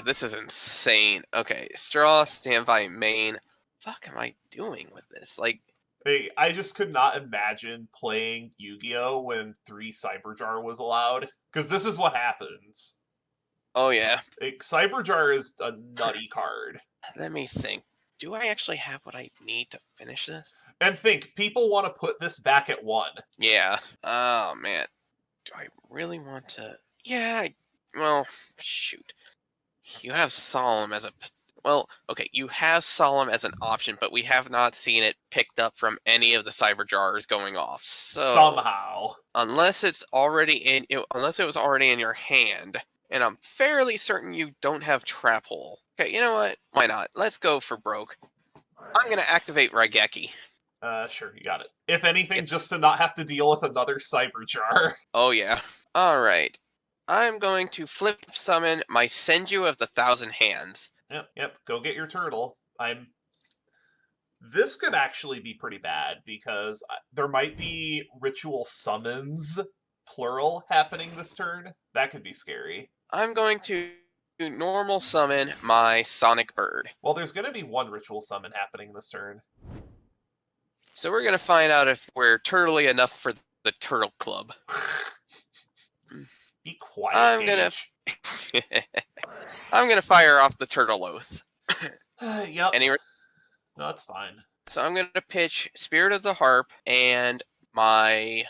This is insane. Okay, straw, standby, main. Fuck am I doing with this? Like, Hey, I just could not imagine playing Yu-Gi-Oh! When 3 Cyberjar was allowed, because this is what happens. oh yeah. Cyberjar is a nutty card. Let me think. Do I actually have what I need to finish this? And think, people want to put this back at 1. Yeah. Oh man. Do I really want to? Yeah. Well, shoot. You have Solemn as a. Well, okay, you have Solemn as an option, but we have not seen it picked up from any of the cyber jars going off. So Somehow. unless it was already in your hand, and I'm fairly certain you don't have Trap Hole. Okay, you know what? Why not? Let's go for broke. I'm gonna activate Raigeki. Sure, you got it. If anything, just to not have to deal with another cyber jar. Oh yeah. Alright. I'm going to flip summon my Senju of the Thousand Hands. Yep, go get your turtle. This could actually be pretty bad, because there might be ritual summons, plural, happening this turn. That could be scary. I'm going to normal summon my Sonic Bird. Well, there's going to be one ritual summon happening this turn. So we're going to find out if we're turtly enough for the Turtle Club. Be quiet, I'm gonna fire off the Turtle Oath. Yep. No, that's fine. So I'm gonna pitch Spirit of the Harp and my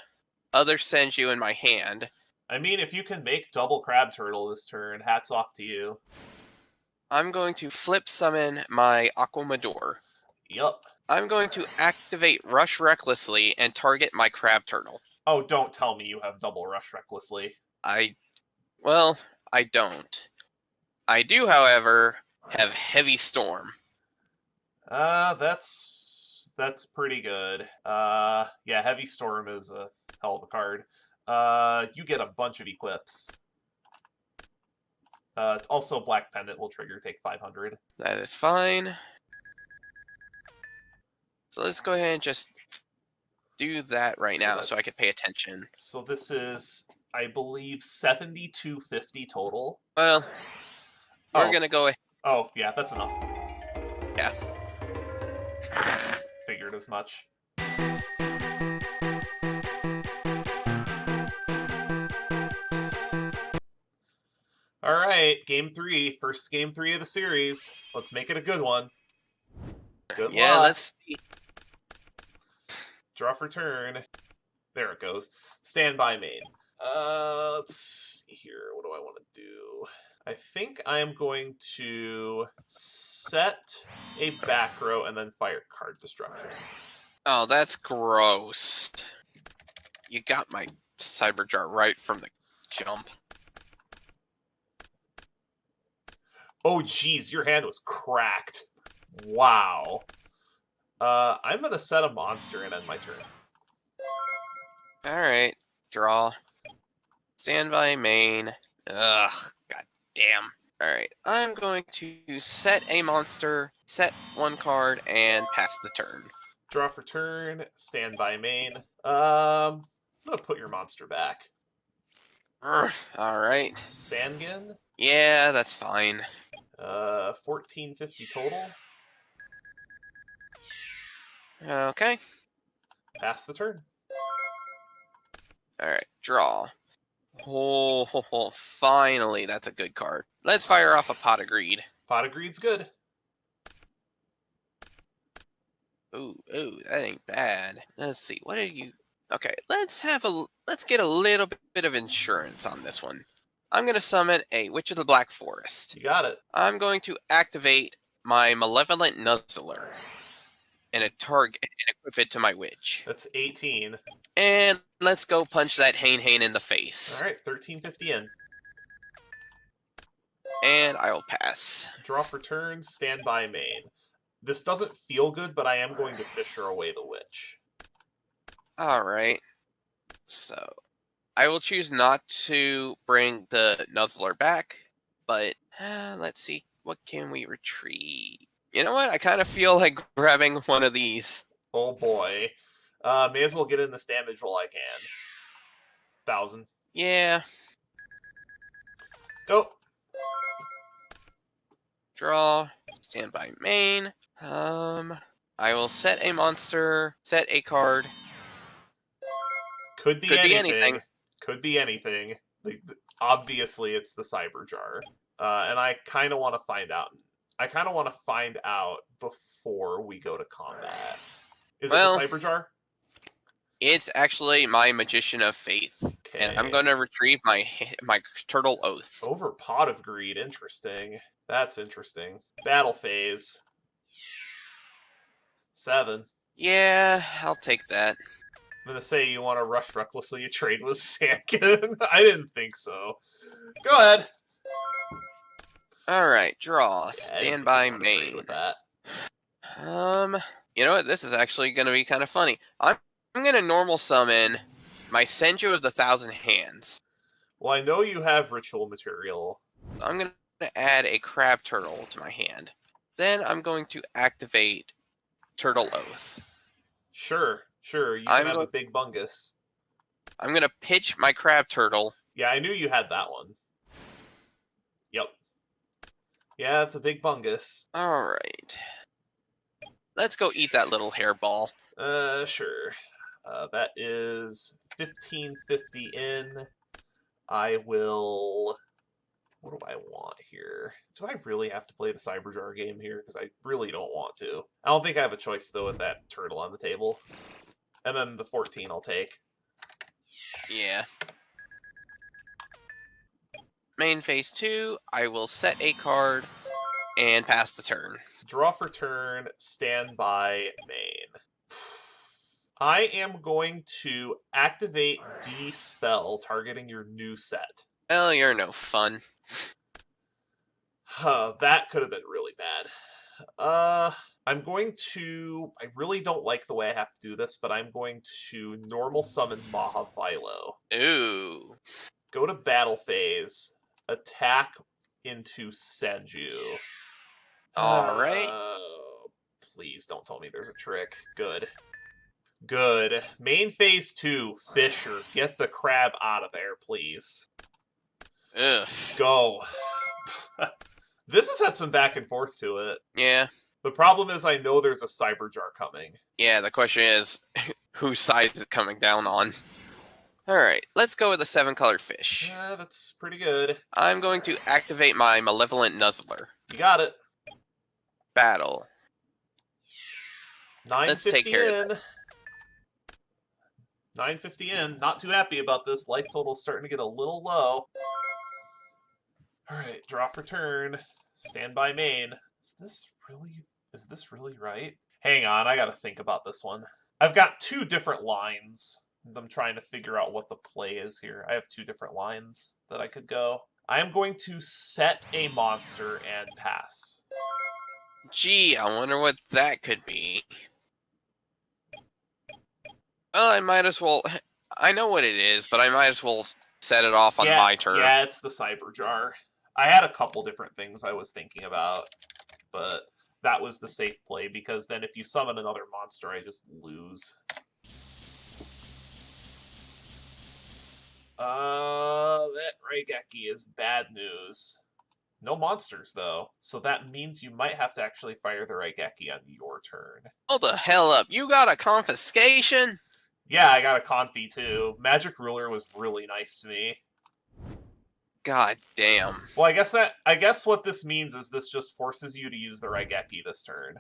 other Senju in my hand. I mean, if you can make double Crab Turtle this turn, hats off to you. I'm going to flip summon my Aquamador. Yup. I'm going to activate Rush Recklessly and target my Crab Turtle. Oh, don't tell me you have double Rush Recklessly. I don't. I do, however, have Heavy Storm. That's pretty good. Yeah, Heavy Storm is a hell of a card. You get a bunch of equips. Also, Black Pendant will trigger take 500. That is fine. So let's go ahead and just do that right now so I can pay attention. So this is, I believe, 7250 total. Well, we're gonna go. Oh, yeah, that's enough. Yeah. Figured as much. All right, game 3. First game 3 of the series. Let's make it a good one. Good luck. Let's see. Draw for turn. There it goes. Stand by main. Let's see here. What do I want to do? I think I'm going to set a back row and then fire card destruction. Oh, that's gross. You got my Cyberjar right from the jump. Oh, geez, your hand was cracked. Wow. I'm gonna set a monster and end my turn. Alright, draw. Standby main. Ugh, god damn. Alright, I'm going to set a monster, set one card, and pass the turn. Draw for turn, stand by main. I'm gonna put your monster back. Alright. Sangin? Yeah, that's fine. 1450 total. Okay. Pass the turn. Alright, draw. Oh, finally, that's a good card. Let's fire off a Pot of Greed. Pot of Greed's good. Ooh, that ain't bad. Let's see, what are you... Okay, let's get a little bit of insurance on this one. I'm going to summon a Witch of the Black Forest. You got it. I'm going to activate my Malevolent Nuzzler and equip it to my witch. That's 18. And let's go punch that Hane in the face. All right, 1350 in. And I'll pass. Draw for turn, stand by main. This doesn't feel good, but I am going to Fisher away the witch. Alright. So, I will choose not to bring the Nuzzler back, but let's see. What can we retreat? You know what? I kind of feel like grabbing one of these. Oh boy. May as well get in this damage while I can. 1000. Yeah. Go. Draw. Stand by main. I will set a monster, set a card. Could be anything. Could be anything. Obviously, it's the Cyberjar. And I kind of want to find out. I kind of want to find out before we go to combat. Is it the Cyberjar? It's actually my Magician of Faith. Okay. And I'm going to retrieve my Turtle Oath. Over Pot of Greed. Interesting. That's interesting. Battle phase. 7. Yeah, I'll take that. I'm going to say you want to rush recklessly, you trade with Sankin. I didn't think so. Go ahead. Alright, draw. Yeah, Stand by main. With that. You know what? This is actually going to be kind of funny. I'm going to normal summon my Senju of the Thousand Hands. Well, I know you have ritual material. I'm going to add a Crab Turtle to my hand. Then I'm going to activate Turtle Oath. Sure. You can have a big bungus. I'm going to pitch my Crab Turtle. Yeah, I knew you had that one. Yep. Yeah, it's a big bungus. Alright. Let's go eat that little hairball. Sure. That is 1550 in. I will... What do I want here? Do I really have to play the Cyberjar game here? Because I really don't want to. I don't think I have a choice, though, with that turtle on the table. And then the 14 I'll take. Yeah. Main phase 2, I will set a card and pass the turn. Draw for turn, stand by main. I am going to activate D-Spell, targeting your new set. Oh, you're no fun. That could have been really bad. I'm going to... I really don't like the way I have to do this, but I'm going to normal summon Mahavilo. Ooh. Go to battle phase. Attack into Senju. Alright. Please don't tell me there's a trick. Good. Good. Main phase 2, Fisher. Get the crab out of there, please. Ugh. Go. This has had some back and forth to it. Yeah. The problem is I know there's a Cyberjar coming. Yeah, the question is, whose side is it coming down on? Alright, let's go with a 7-colored fish. Yeah, that's pretty good. I'm going to activate my Malevolent Nuzzler. You got it. Battle. 950 in. 950 in. Not too happy about this. Life total's starting to get a little low. Alright, draw for turn. Stand by main. Is this really right? Hang on, I gotta think about this one. I've got 2 different lines. I'm trying to figure out what the play is here. I have two different lines that I could go. I am going to set a monster and pass. Gee, I wonder what that could be. Well, I might as well... I know what it is, but I might as well set it off on my turn. Yeah, it's the Cyber Jar. I had a couple different things I was thinking about, but that was the safe play, because then if you summon another monster, I just lose. That Raigeki is bad news. No monsters, though, so that means you might have to actually fire the Raigeki on your turn. Hold the hell up. You got a confiscation? Yeah, I got a Confi, too. Magic Ruler was really nice to me. God damn. Well, I guess what this means is this just forces you to use the Raigeki this turn.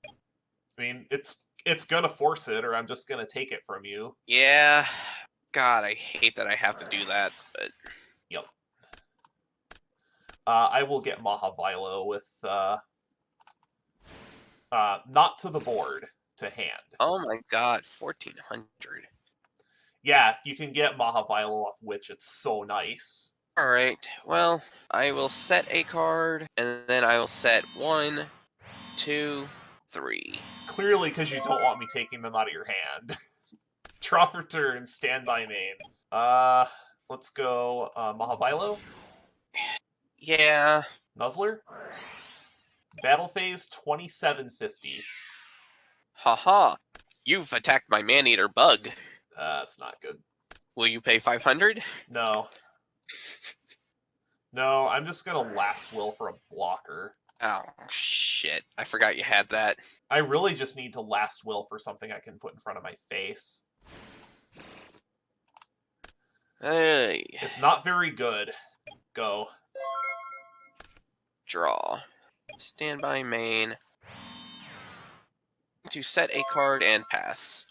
I mean, it's gonna force it, or I'm just gonna take it from you. Yeah. God, I hate that I have to do that, but... Yep. I will get Mahavilo with, not to the board, to hand. Oh my god, 1400. Yeah, you can get Mahavilo off Witch, it's so nice. Alright, well, I will set a card, and then I will set 1, 2, 3. Clearly, because you don't want me taking them out of your hand. Draw for turn, stand by main. Let's go, Mahavilo? Yeah. Nuzzler? Battle phase 2750. Haha. You've attacked my man-eater bug. That's not good. Will you pay 500? No. No, I'm just gonna last will for a blocker. Oh, shit. I forgot you had that. I really just need to last will for something I can put in front of my face. Hey. It's not very good. Go. Draw. Stand by main. To set a card and pass.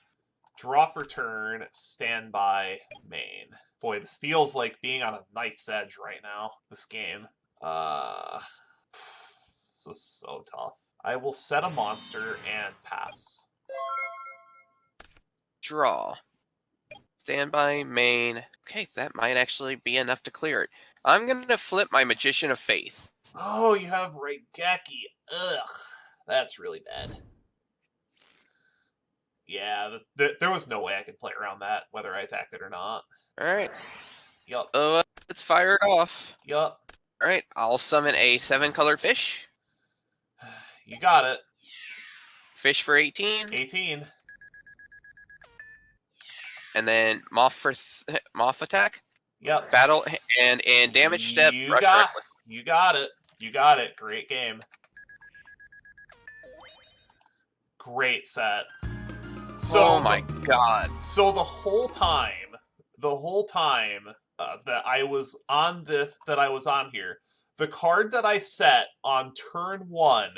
Draw for turn, stand by main. Boy, this feels like being on a knife's edge right now, this game. This is so tough. I will set a monster and pass. Draw. Stand by main. Okay, that might actually be enough to clear it. I'm gonna flip my Magician of Faith. Oh, you have Raigeki. Ugh. That's really bad. Yeah, there was no way I could play around that, whether I attacked it or not. Alright. Yup. Let's fire it off. Yup. Alright, I'll summon a 7-colored fish. You got it. Fish for 18. 18. And then Moth for Moth attack. Yep. Battle and damage step. You Rush got reckless. You got it. You got it. Great game. Great set. So oh my god. So the whole time that I was on here, the card that I set on turn 1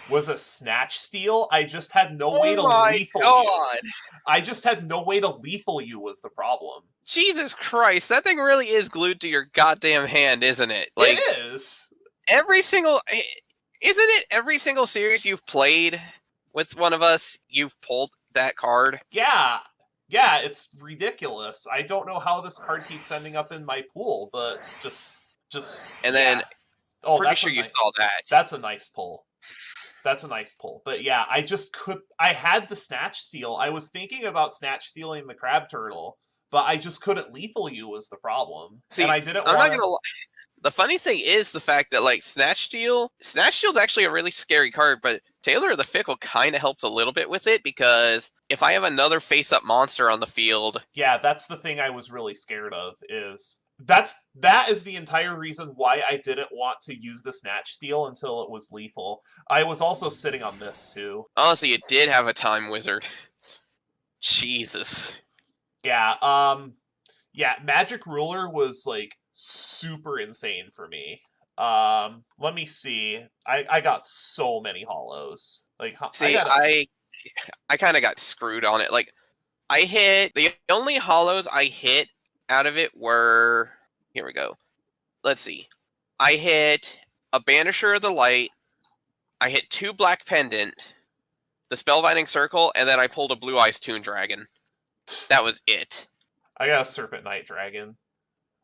was a Snatch Steal. I just had no way to lethal you. I just had no way to lethal you was the problem. Jesus Christ, that thing really is glued to your goddamn hand, isn't it? Like, it is. Isn't it every single series you've played with one of us, you've pulled that card? Yeah, it's ridiculous. I don't know how this card keeps ending up in my pool, but just and then oh, pretty sure you saw that. That's a nice pull. But yeah, I had the Snatch Steal. I was thinking about Snatch Stealing the Crab Turtle, but I just couldn't lethal you was the problem. See, and I didn't I'm not gonna lie. The funny thing is the fact that, like, Snatch Steal's actually a really scary card, but Taylor of the Fickle kind of helps a little bit with it, because if I have another face-up monster on the field... Yeah, that's the thing I was really scared of, that is the entire reason why I didn't want to use the Snatch Steal until it was lethal. I was also sitting on this, too. Honestly, you did have a Time Wizard. Jesus. Yeah, Magic Ruler was, like, super insane for me. Let me see. I got so many hollows. Like, see, I kind of got screwed on it. Like, the only hollows I hit out of it were, here we go. Let's see. I hit a Banisher of the Light. I hit 2 Black Pendant, the Spellbinding Circle, and then I pulled a Blue Eyes Toon Dragon. That was it. I got a Serpent Night Dragon.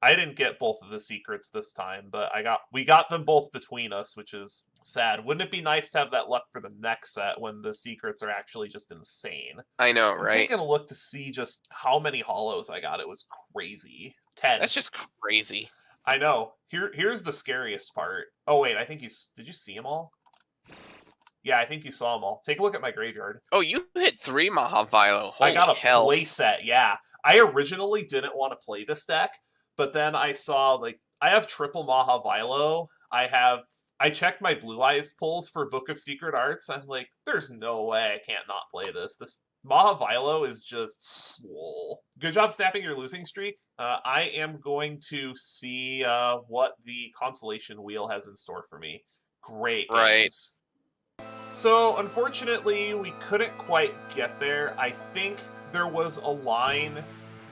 I didn't get both of the secrets this time, but we got them both between us, which is sad. Wouldn't it be nice to have that luck for the next set when the secrets are actually just insane? I know, I'm right? taking a look to see just how many hollows I got. It was crazy. 10. That's just crazy. I know. Here's the scariest part. Oh wait, I think did you see them all? Yeah, I think you saw them all. Take a look at my graveyard. Oh, you hit 3 Mahavilo. Holy I got a hell. play set, yeah. I originally didn't want to play this deck, but then I saw, like, I have triple Mahavilo. I checked my Blue Eyes pulls for Book of Secret Arts. I'm like, there's no way I can't not play this. This Mahavilo is just swole. Good job snapping your losing streak. I am going to see what the Consolation Wheel has in store for me. Great games. So, unfortunately, we couldn't quite get there. I think there was a line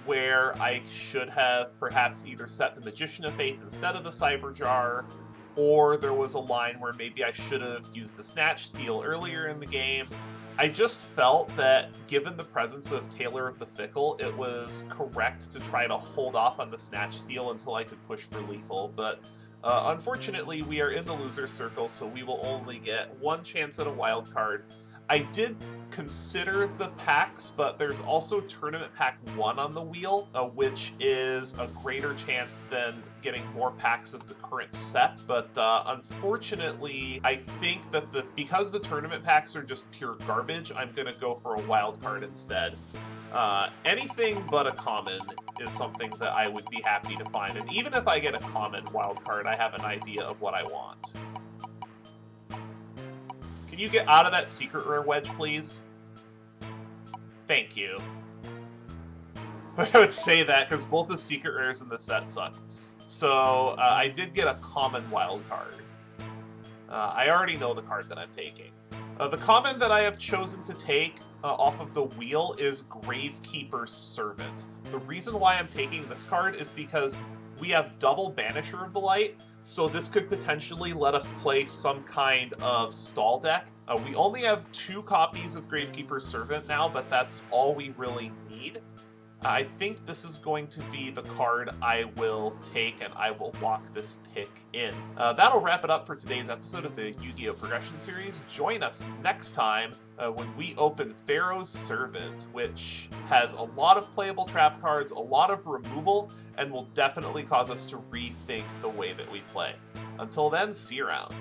where I should have perhaps either set the Magician of Faith instead of the Cyber Jar, or there was a line where maybe I should have used the Snatch Steal earlier in the game. I just felt that, given the presence of Tailor of the Fickle, it was correct to try to hold off on the Snatch Steal until I could push for lethal, but unfortunately, we are in the loser circle, so we will only get one chance at a wild card. I did consider the packs, but there's also Tournament Pack 1 on the wheel, which is a greater chance than getting more packs of the current set. But unfortunately, I think that because the tournament packs are just pure garbage, I'm going to go for a wild card instead. Anything but a common is something that I would be happy to find, and even if I get a common wild card, I have an idea of what I want. Can you get out of that secret rare wedge, please? Thank you. I would say that because both the secret rares in the set suck. So I did get a common wild card. I already know the card that I'm taking. The common that I have chosen to take off of the wheel is Gravekeeper's Servant. The reason why I'm taking this card is because we have double Banisher of the Light, so this could potentially let us play some kind of stall deck. We only have 2 copies of Gravekeeper's Servant now, but that's all we really need. I think this is going to be the card I will take, and I will lock this pick in. That'll wrap it up for today's episode of the Yu-Gi-Oh! Progression Series. Join us next time when we open Pharaoh's Servant, which has a lot of playable trap cards, a lot of removal, and will definitely cause us to rethink the way that we play. Until then, see you around.